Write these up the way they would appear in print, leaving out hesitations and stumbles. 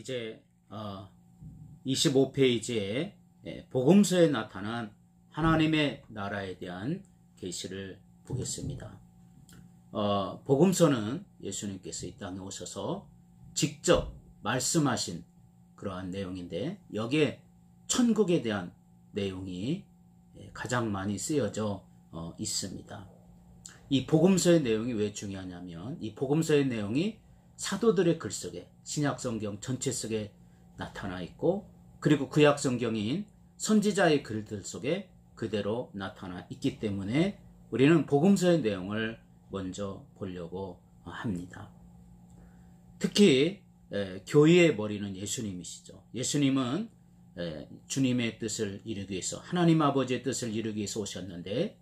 이제 25페이지에 복음서에 나타난 하나님의 나라에 대한 계시를 보겠습니다. 복음서는 예수님께서 이 땅에 오셔서 직접 말씀하신 그러한 내용인데, 여기에 천국에 대한 내용이 가장 많이 쓰여져 있습니다. 이 복음서의 내용이 왜 중요하냐면, 이 복음서의 내용이 사도들의 글 속에, 신약성경 전체 속에 나타나 있고, 그리고 구약성경인 선지자의 글들 속에 그대로 나타나 있기 때문에 우리는 복음서의 내용을 먼저 보려고 합니다. 특히 교회의 머리는 예수님이시죠. 예수님은 주님의 뜻을 이루기 위해서, 하나님 아버지의 뜻을 이루기 위해서 오셨는데,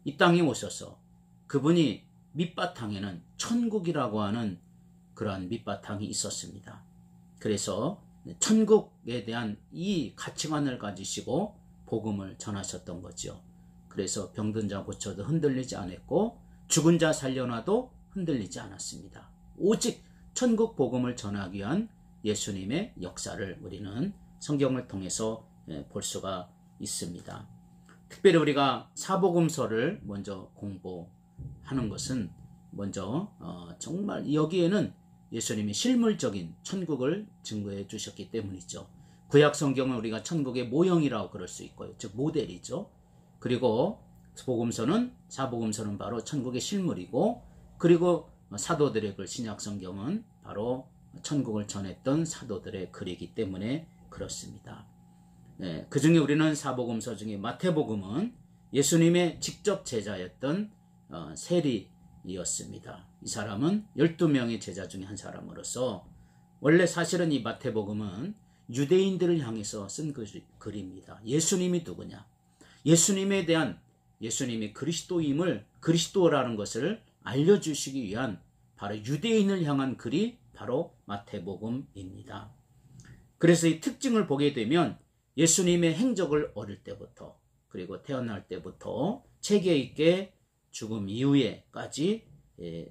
이 땅에 오셔서 그분이 밑바탕에는 천국이라고 하는 그러한 밑바탕이 있었습니다. 그래서 천국에 대한 이 가치관을 가지시고 복음을 전하셨던 거죠. 그래서 병든 자 고쳐도 흔들리지 않았고, 죽은 자 살려놔도 흔들리지 않았습니다. 오직 천국 복음을 전하기 위한 예수님의 역사를 우리는 성경을 통해서 볼 수가 있습니다. 특별히 우리가 사복음서를 먼저 공부하는 것은, 먼저 정말 여기에는 예수님이 실물적인 천국을 증거해 주셨기 때문이죠. 구약 성경은 우리가 천국의 모형이라고 그럴 수 있고요, 즉 모델이죠. 그리고 사복음서는 바로 천국의 실물이고, 그리고 사도들의 글 신약 성경은 바로 천국을 전했던 사도들의 글이기 때문에 그렇습니다. 그 중에 우리는 사복음서 중에 마태복음은 예수님의 직접 제자였던 세리였습니다. 이 사람은 12명의 제자 중에 한 사람으로서, 원래 사실은 이 마태복음은 유대인들을 향해서 쓴 글입니다. 예수님이 누구냐, 예수님에 대한, 예수님이 그리스도임을, 그리스도라는 것을 알려주시기 위한 바로 유대인을 향한 글이 바로 마태복음입니다. 그래서 이 특징을 보게 되면 예수님의 행적을 어릴 때부터, 그리고 태어날 때부터 체계 있게 죽음 이후에까지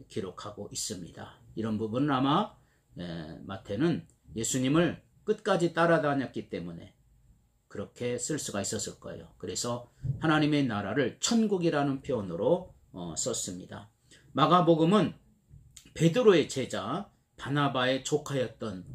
기록하고 있습니다. 이런 부분은 아마 마태는 예수님을 끝까지 따라다녔기 때문에 그렇게 쓸 수가 있었을 거예요. 그래서 하나님의 나라를 천국이라는 표현으로 썼습니다. 마가복음은 베드로의 제자 바나바의 조카였던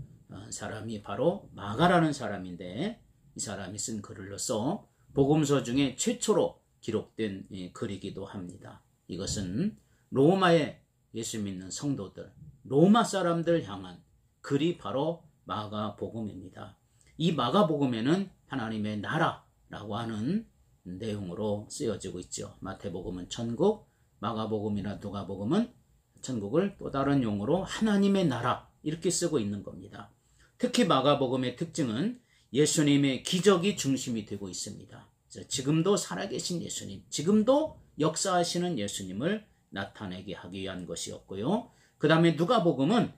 사람이 바로 마가라는 사람인데, 이 사람이 쓴 글로서 복음서 중에 최초로 기록된 글이기도 합니다. 이것은 로마의 예수 믿는 성도들, 로마 사람들 향한 글이 바로 마가복음입니다. 이 마가복음에는 하나님의 나라라고 하는 내용으로 쓰여지고 있죠. 마태복음은 천국, 마가복음이나 누가복음은 천국을 또 다른 용어로 하나님의 나라, 이렇게 쓰고 있는 겁니다. 특히 마가복음의 특징은 예수님의 기적이 중심이 되고 있습니다. 지금도 살아계신 예수님, 지금도 역사하시는 예수님을 나타내게 하기 위한 것이었고요. 그 다음에 누가복음은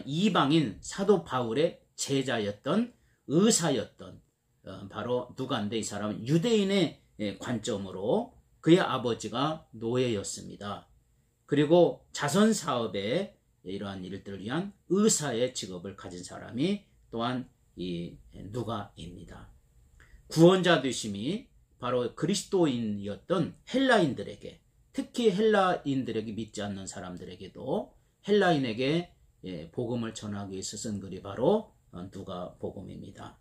이방인 사도 바울의 제자였던, 의사였던 바로 누가인데, 이 사람은 유대인의 관점으로 그의 아버지가 노예였습니다. 그리고 자선사업에 이러한 일들을 위한 의사의 직업을 가진 사람이 또한 이 누가입니다. 구원자 되심이 바로 그리스도인이었던 헬라인들에게, 특히 헬라인들에게, 믿지 않는 사람들에게도 헬라인에게 복음을 전하기 위해서 쓴 글이 바로 누가복음입니다.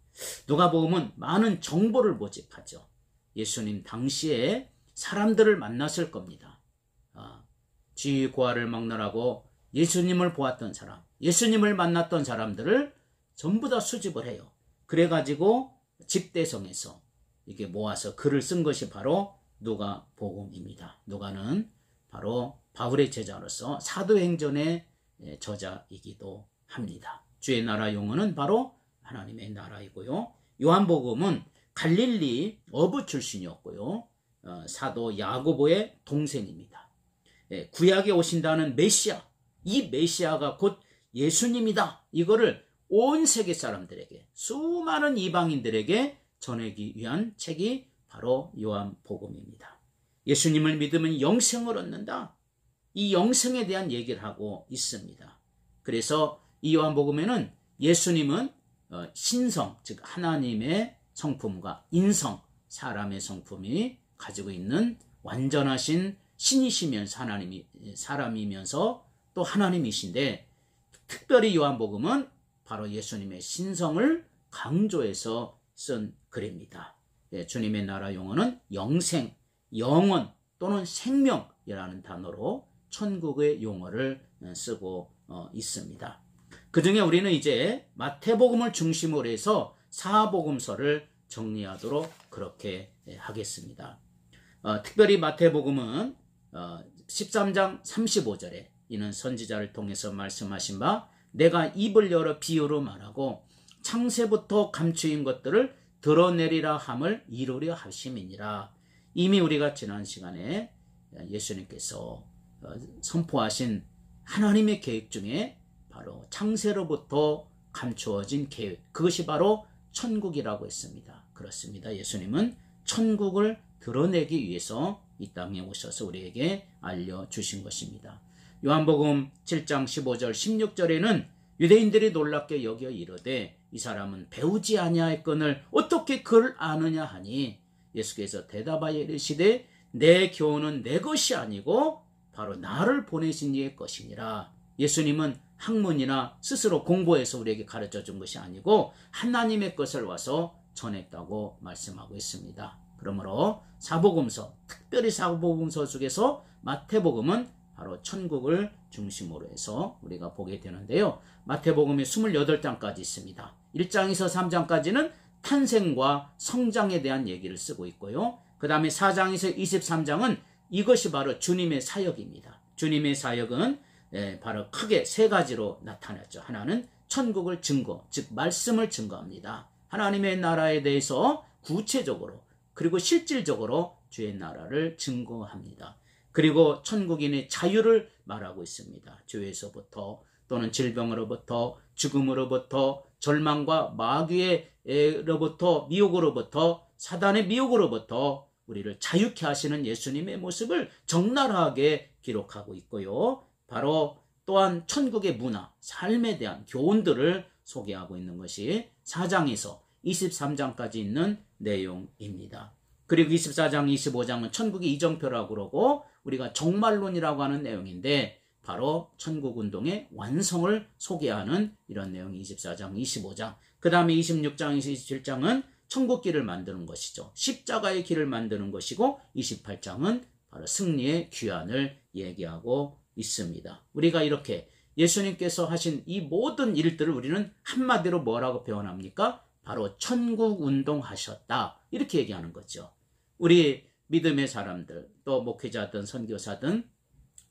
누가복음은 많은 정보를 모집하죠. 예수님 당시에 사람들을 만났을 겁니다. 쥐고아를 막느라고 예수님을 보았던 사람, 예수님을 만났던 사람들을 전부 다 수집을 해요. 그래가지고 집대성에서 이렇게 모아서 글을 쓴 것이 바로 누가복음입니다. 누가는 바로 바울의 제자로서 사도행전의 저자이기도 합니다. 주의 나라 용어는 바로 하나님의 나라이고요. 요한복음은 갈릴리 어부 출신이었고요, 사도 야고보의 동생입니다. 구약에 오신다는 메시아, 이 메시아가 곧 예수님이다, 이거를 온 세계 사람들에게, 수많은 이방인들에게 전하기 위한 책이 바로 요한복음입니다. 예수님을 믿으면 영생을 얻는다, 이 영생에 대한 얘기를 하고 있습니다. 그래서 이 요한복음에는 예수님은 신성, 즉 하나님의 성품과 인성, 사람의 성품이 가지고 있는 완전하신 신이시면서 사람이면서 또 하나님이신데, 특별히 요한복음은 바로 예수님의 신성을 강조해서 쓴 글입니다. 주님의 나라 용어는 영생, 영원 또는 생명이라는 단어로 천국의 용어를 쓰고 있습니다. 그 중에 우리는 이제 마태복음을 중심으로 해서 사복음서를 정리하도록 그렇게 하겠습니다. 특별히 마태복음은 13장 35절에 이는 선지자를 통해서 말씀하신 바 내가 입을 열어 비유로 말하고 창세부터 감추인 것들을 드러내리라 함을 이루려 하심이니라. 이미 우리가 지난 시간에 예수님께서 선포하신 하나님의 계획 중에 바로 창세로부터 감추어진 계획, 그것이 바로 천국이라고 했습니다. 그렇습니다. 예수님은 천국을 드러내기 위해서 이 땅에 오셔서 우리에게 알려주신 것입니다. 요한복음 7장 15절 16절에는 유대인들이 놀랍게 여겨 이르되 이 사람은 배우지 아니하였거늘 어떻게 그를 아느냐 하니 예수께서 대답하여 이르시되 내 교훈은 내 것이 아니고 바로 나를 보내신 이의 것이니라. 예수님은 학문이나 스스로 공부해서 우리에게 가르쳐 준 것이 아니고 하나님의 것을 와서 전했다고 말씀하고 있습니다. 그러므로 사복음서, 특별히 사복음서 중에서 마태복음은 바로 천국을 중심으로 해서 우리가 보게 되는데요. 마태복음이 28장까지 있습니다. 1장에서 3장까지는 탄생과 성장에 대한 얘기를 쓰고 있고요. 그 다음에 4장에서 23장은 이것이 바로 주님의 사역입니다. 주님의 사역은 바로 크게 세 가지로 나타났죠. 하나는 천국을 증거, 즉 말씀을 증거합니다. 하나님의 나라에 대해서 구체적으로 그리고 실질적으로 주의 나라를 증거합니다. 그리고 천국인의 자유를 말하고 있습니다. 죄에서부터 또는 질병으로부터 죽음으로부터 절망과 마귀로부터 미혹으로부터 사단의 미혹으로부터 우리를 자유케 하시는 예수님의 모습을 적나라하게 기록하고 있고요. 바로 또한 천국의 문화, 삶에 대한 교훈들을 소개하고 있는 것이 4장에서 23장까지 있는 내용입니다. 그리고 24장, 25장은 천국의 이정표라고 그러고 우리가 종말론이라고 하는 내용인데 바로 천국운동의 완성을 소개하는 이런 내용이 24장, 25장. 그 다음에 26장, 27장은 천국길을 만드는 것이죠. 십자가의 길을 만드는 것이고 28장은 바로 승리의 귀환을 얘기하고 있습니다. 우리가 이렇게 예수님께서 하신 이 모든 일들을 우리는 한마디로 뭐라고 표현합니까? 바로 천국운동 하셨다. 이렇게 얘기하는 거죠. 우리 믿음의 사람들, 또 목회자든 선교사든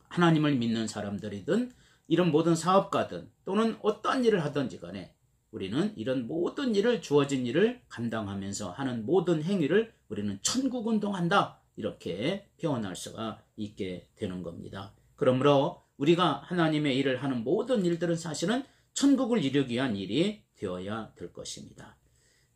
하나님을 믿는 사람들이든 이런 모든 사업가든 또는 어떠한 일을 하든지 간에 우리는 이런 모든 일을 주어진 일을 감당하면서 하는 모든 행위를 우리는 천국운동한다. 이렇게 표현할 수가 있게 되는 겁니다. 그러므로 우리가 하나님의 일을 하는 모든 일들은 사실은 천국을 이루기 위한 일이 되어야 될 것입니다.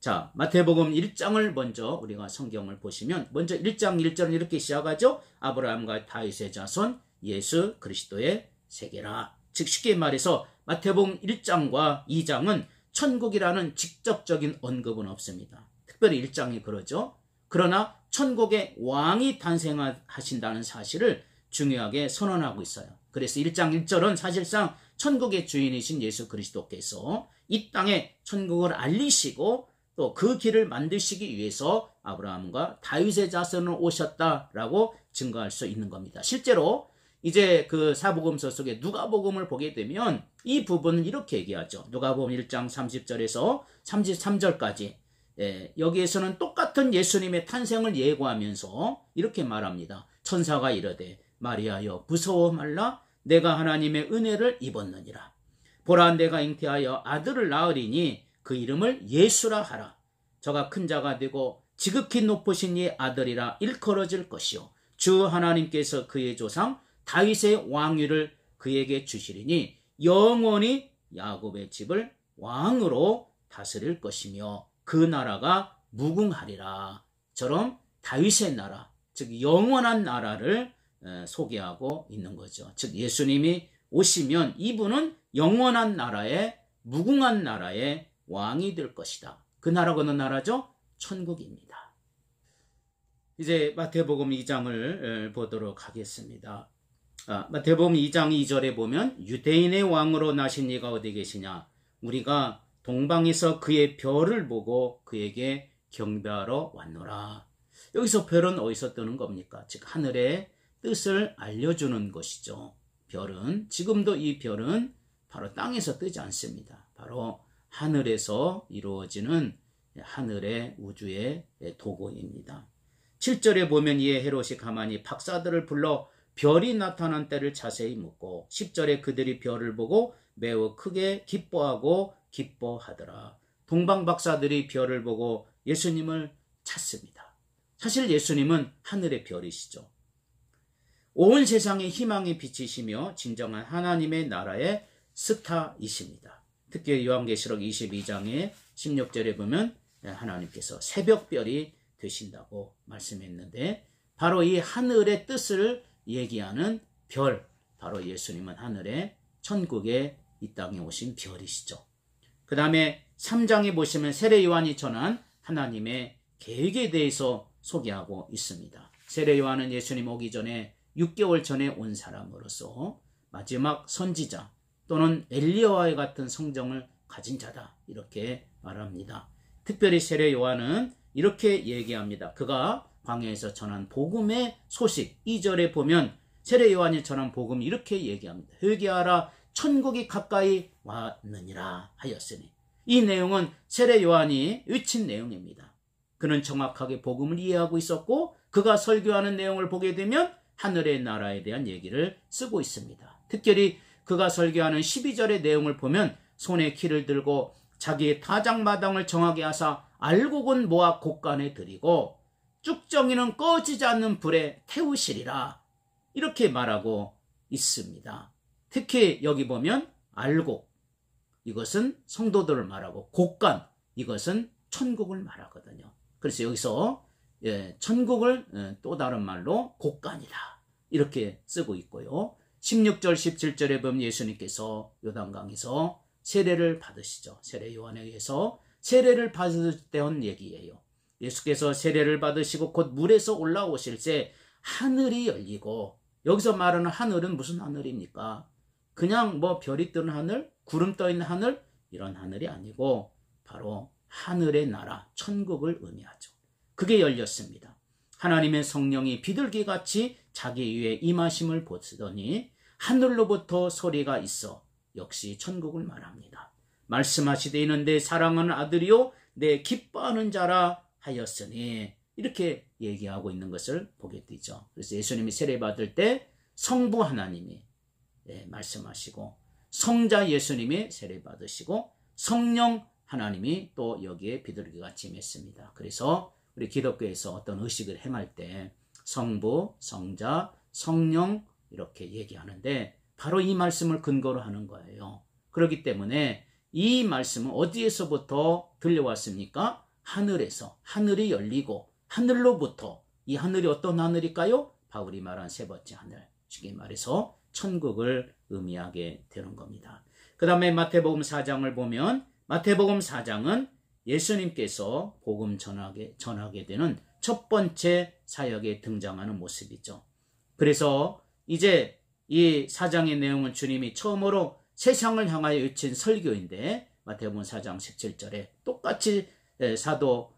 자, 마태복음 1장을 먼저 우리가 성경을 보시면 먼저 1장 1절은 이렇게 시작하죠. 아브라함과 다윗의 자손 예수 그리스도의 세계라. 즉 쉽게 말해서 마태복음 1장과 2장은 천국이라는 직접적인 언급은 없습니다. 특별히 1장이 그러죠. 그러나 천국의 왕이 탄생하신다는 사실을 중요하게 선언하고 있어요. 그래서 1장 1절은 사실상 천국의 주인이신 예수 그리스도께서 이 땅에 천국을 알리시고 또 그 길을 만드시기 위해서 아브라함과 다윗의 자손으로 오셨다라고 증거할 수 있는 겁니다. 실제로 이제 그 사복음서 속에 누가복음을 보게 되면 이 부분은 이렇게 얘기하죠. 누가복음 1장 30절에서 33절까지 여기에서는 똑같은 예수님의 탄생을 예고하면서 이렇게 말합니다. 천사가 이르되 마리아여 무서워 말라 내가 하나님의 은혜를 입었느니라. 보라 내가 잉태하여 아들을 낳으리니 그 이름을 예수라 하라. 저가 큰 자가 되고 지극히 높으신 이의 아들이라 일컬어질 것이요 주 하나님께서 그의 조상 다윗의 왕위를 그에게 주시리니 영원히 야곱의 집을 왕으로 다스릴 것이며 그 나라가 무궁하리라. 저런 다윗의 나라, 즉 영원한 나라를 소개하고 있는 거죠. 즉 예수님이 오시면 이분은 영원한 나라의 무궁한 나라의 왕이 될 것이다. 그 나라가 어느 나라죠? 천국입니다. 이제 마태복음 2장을 보도록 하겠습니다. 마태복음 2장 2절에 보면 유대인의 왕으로 나신 이가 어디 계시냐? 우리가 동방에서 그의 별을 보고 그에게 경배하러 왔노라. 여기서 별은 어디서 뜨는 겁니까? 즉 하늘의 뜻을 알려주는 것이죠. 별은, 지금도 이 별은 바로 땅에서 뜨지 않습니다. 바로 하늘에서 이루어지는 하늘의 우주의 도구입니다. 7절에 보면 이에 헤롯이 가만히 박사들을 불러 별이 나타난 때를 자세히 묻고 10절에 그들이 별을 보고 매우 크게 기뻐하더라. 동방 박사들이 별을 보고 예수님을 찾습니다. 사실 예수님은 하늘의 별이시죠. 온 세상의 희망의 빛이시며 진정한 하나님의 나라의 스타이십니다. 특히 요한계시록 22장의 16절에 보면 하나님께서 새벽별이 되신다고 말씀했는데 바로 이 하늘의 뜻을 얘기하는 별, 바로 예수님은 하늘의 천국에 이 땅에 오신 별이시죠. 그 다음에 3장에 보시면 세례 요한이 전한 하나님의 계획에 대해서 소개하고 있습니다. 세례 요한은 예수님 오기 전에 6개월 전에 온 사람으로서 마지막 선지자 또는 엘리야와 같은 성정을 가진 자다, 이렇게 말합니다. 특별히 세례 요한은 이렇게 얘기합니다. 그가 광야에서 전한 복음의 소식, 2절에 보면 세례 요한이 전한 복음 이렇게 얘기합니다. 회개하라, 천국이 가까이 왔느니라 하였으니. 이 내용은 세례 요한이 외친 내용입니다. 그는 정확하게 복음을 이해하고 있었고 그가 설교하는 내용을 보게 되면 하늘의 나라에 대한 얘기를 쓰고 있습니다. 특별히 그가 설교하는 12절의 내용을 보면 손에 키를 들고 자기의 타작마당을 정하게 하사 알곡은 모아 곡간에 들이고 쭉정이는 꺼지지 않는 불에 태우시리라, 이렇게 말하고 있습니다. 특히 여기 보면 알곡, 이것은 성도들을 말하고 곡간, 이것은 천국을 말하거든요. 그래서 여기서 천국을 또 다른 말로 곡간이다, 이렇게 쓰고 있고요. 16절 17절에 보면 예수님께서 요단강에서 세례를 받으시죠. 세례 요한에 의해서 세례를 받을 때 한 얘기예요. 예수께서 세례를 받으시고 곧 물에서 올라오실 때 하늘이 열리고, 여기서 말하는 하늘은 무슨 하늘입니까? 그냥 뭐 별이 뜨는 하늘, 구름 떠 있는 하늘, 이런 하늘이 아니고 바로 하늘의 나라, 천국을 의미하죠. 그게 열렸습니다. 하나님의 성령이 비둘기같이 자기 위에 임하심을 보시더니 하늘로부터 소리가 있어 역시 천국을 말합니다. 말씀하시되 이는 내 사랑하는 아들이요 내 기뻐하는 자라 하였으니, 이렇게 얘기하고 있는 것을 보게 되죠. 그래서 예수님이 세례받을 때 성부 하나님이 말씀하시고 성자 예수님이 세례받으시고 성령 하나님이 또 여기에 비둘기같이 임했습니다. 그래서 우리 기독교에서 어떤 의식을 행할 때 성부, 성자, 성령 이렇게 얘기하는데 바로 이 말씀을 근거로 하는 거예요. 그렇기 때문에 이 말씀은 어디에서부터 들려왔습니까? 하늘에서. 하늘이 열리고 하늘로부터. 이 하늘이 어떤 하늘일까요? 바울이 말한 세 번째 하늘, 쉽게 말해서 천국을 의미하게 되는 겁니다. 그 다음에 마태복음 4장을 보면 마태복음 4장은 예수님께서 복음 전하게 되는 첫 번째 사역에 등장하는 모습이죠. 그래서 이제 이 4장의 내용은 주님이 처음으로 세상을 향하여 외친 설교인데 마태복음 4장 17절에 똑같이 사도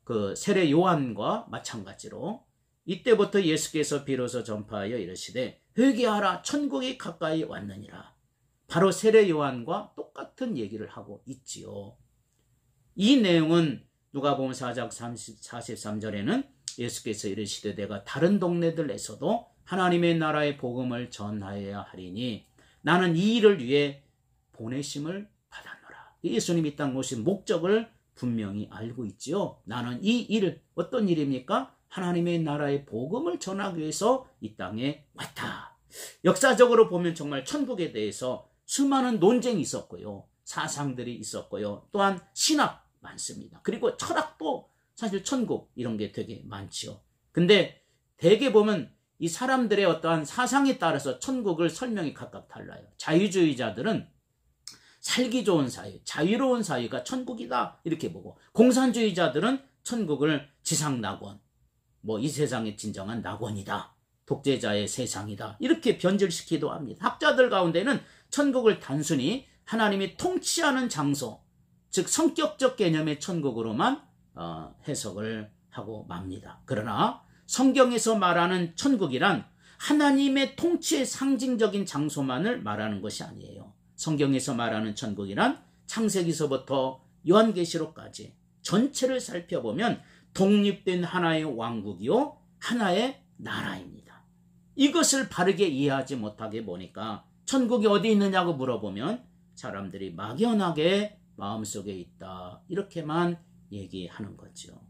그 세례 요한과 마찬가지로 이때부터 예수께서 비로소 전파하여 이르시되 회개하라, 천국이 가까이 왔느니라. 바로 세례 요한과 똑같은 얘기를 하고 있지요. 이 내용은 누가복음 4장 43절에는 예수께서 이르시되 내가 다른 동네들에서도 하나님의 나라의 복음을 전하여야 하리니 나는 이 일을 위해 보내심을 받았노라. 예수님이 이 땅 오신 목적을 분명히 알고 있지요. 나는 이 일, 어떤 일입니까? 하나님의 나라의 복음을 전하기 위해서 이 땅에 왔다. 역사적으로 보면 정말 천국에 대해서 수많은 논쟁이 있었고요. 사상들이 있었고요. 또한 신학 많습니다. 그리고 철학도 사실 천국 이런 게 되게 많지요. 근데 대개 보면 이 사람들의 어떠한 사상에 따라서 천국을 설명이 각각 달라요. 자유주의자들은 살기 좋은 사회, 자유로운 사회가 천국이다 이렇게 보고, 공산주의자들은 천국을 지상낙원, 이 세상의 진정한 낙원이다, 독재자의 세상이다 이렇게 변질시키기도 합니다. 학자들 가운데는 천국을 단순히 하나님이 통치하는 장소, 즉 성격적 개념의 천국으로만 해석을 하고 맙니다. 그러나 성경에서 말하는 천국이란 하나님의 통치의 상징적인 장소만을 말하는 것이 아니에요. 성경에서 말하는 천국이란 창세기서부터 요한계시록까지 전체를 살펴보면 독립된 하나의 왕국이요, 하나의 나라입니다. 이것을 바르게 이해하지 못하게 보니까 천국이 어디 있느냐고 물어보면 사람들이 막연하게 마음속에 있다 이렇게만 얘기하는 거죠.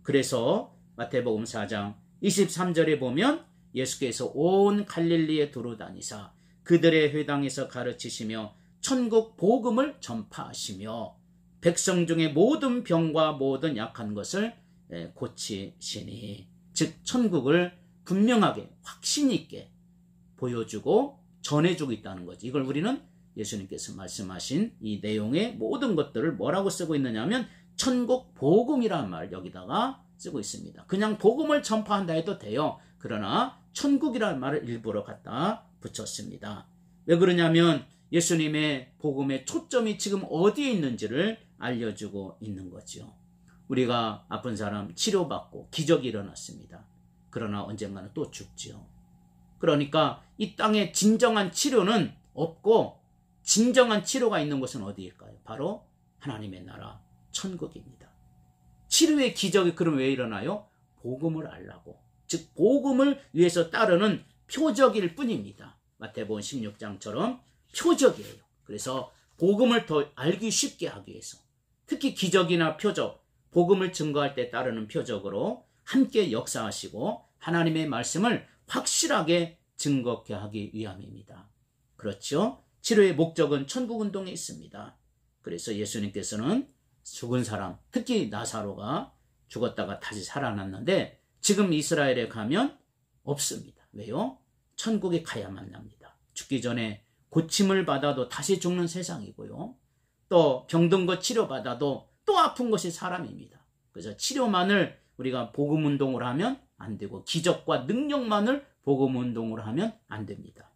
그래서 마태복음 4장 23절에 보면 예수께서 온 갈릴리에 두루 다니사 그들의 회당에서 가르치시며 천국 복음을 전파하시며 백성 중에 모든 병과 모든 약한 것을 고치시니, 즉 천국을 분명하게 확신 있게 보여주고 전해주고 있다는 거지. 이걸 우리는 예수님께서 말씀하신 이 내용의 모든 것들을 뭐라고 쓰고 있느냐 하면 천국 복음이라는 말을 여기다가 쓰고 있습니다. 그냥 복음을 전파한다 해도 돼요. 그러나 천국이라는 말을 일부러 갖다 붙였습니다. 왜 그러냐면 예수님의 복음의 초점이 지금 어디에 있는지를 알려주고 있는 거죠. 우리가 아픈 사람 치료받고 기적이 일어났습니다. 그러나 언젠가는 또 죽죠. 그러니까 이 땅에 진정한 치료는 없고 진정한 치료가 있는 곳은 어디일까요? 바로 하나님의 나라 천국입니다. 치료의 기적이 그럼 왜 일어나요? 복음을 알라고, 즉 복음을 위해서 따르는 표적일 뿐입니다. 마태복음 16장처럼 표적이에요. 그래서 복음을 더 알기 쉽게 하기 위해서, 특히 기적이나 표적, 복음을 증거할 때 따르는 표적으로 함께 역사하시고 하나님의 말씀을 확실하게 증거케 하기 위함입니다. 그렇죠? 치료의 목적은 천국운동에 있습니다. 그래서 예수님께서는 죽은 사람, 특히 나사로가 죽었다가 다시 살아났는데 지금 이스라엘에 가면 없습니다. 왜요? 천국에 가야만 합니다. 죽기 전에 고침을 받아도 다시 죽는 세상이고요. 또 병든 것 치료받아도 또 아픈 것이 사람입니다. 그래서 치료만을 우리가 복음운동을 하면 안 되고 기적과 능력만을 복음운동을 하면 안 됩니다.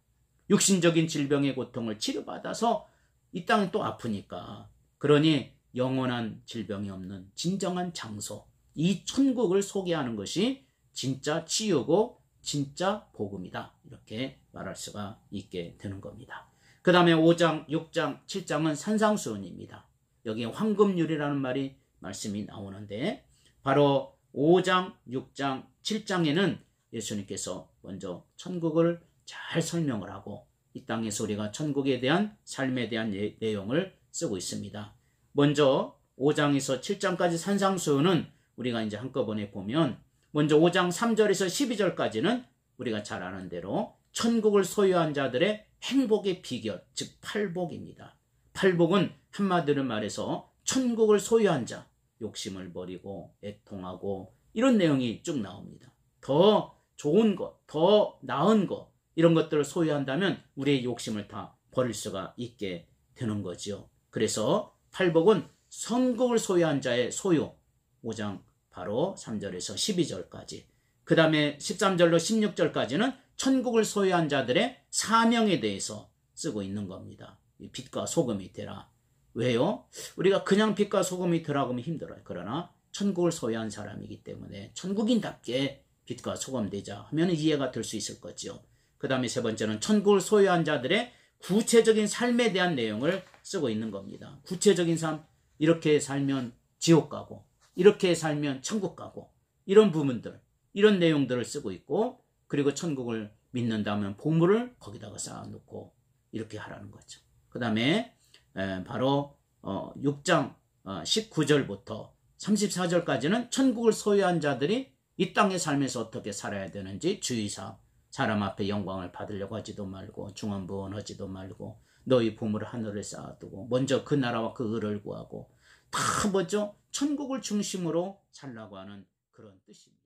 육신적인 질병의 고통을 치료받아서 이 땅은 또 아프니까, 그러니 영원한 질병이 없는 진정한 장소, 이 천국을 소개하는 것이 진짜 치유고 진짜 복음이다 이렇게 말할 수가 있게 되는 겁니다. 그 다음에 5장, 6장, 7장은 산상수훈입니다. 여기에 황금률이라는 말씀이 나오는데 바로 5장, 6장, 7장에는 예수님께서 먼저 천국을 잘 설명을 하고 이 땅에서 우리가 천국에 대한 삶에 대한 내용을 쓰고 있습니다. 먼저 5장에서 7장까지 산상수훈은 우리가 이제 한꺼번에 보면 먼저 5장 3절에서 12절까지는 우리가 잘 아는 대로 천국을 소유한 자들의 행복의 비결, 즉 팔복입니다. 팔복은 한마디로 말해서 천국을 소유한 자, 욕심을 버리고 애통하고 이런 내용이 쭉 나옵니다. 더 좋은 것, 더 나은 것, 이런 것들을 소유한다면 우리의 욕심을 다 버릴 수가 있게 되는 거죠. 그래서 팔복은 천국을 소유한 자의 소유, 5장 바로 3절에서 12절까지, 그 다음에 13절로 16절까지는 천국을 소유한 자들의 사명에 대해서 쓰고 있는 겁니다. 빛과 소금이 되라. 왜요? 우리가 그냥 빛과 소금이 되라고 하면 힘들어요. 그러나 천국을 소유한 사람이기 때문에 천국인답게 빛과 소금 되자 하면 이해가 될 수 있을 거죠. 그 다음에 세 번째는 천국을 소유한 자들의 구체적인 삶에 대한 내용을 쓰고 있는 겁니다. 구체적인 삶, 이렇게 살면 지옥 가고 이렇게 살면 천국 가고 이런 부분들, 이런 내용들을 쓰고 있고, 그리고 천국을 믿는다면 보물을 거기다가 쌓아놓고 이렇게 하라는 거죠. 그 다음에 바로 6장 19절부터 34절까지는 천국을 소유한 자들이 이 땅의 삶에서 어떻게 살아야 되는지 주의사항, 사람 앞에 영광을 받으려고 하지도 말고 중언부언하지도 말고 너희 보물을 하늘에 쌓아두고 먼저 그 나라와 그 의를 구하고, 다 뭐죠? 천국을 중심으로 살라고 하는 그런 뜻입니다.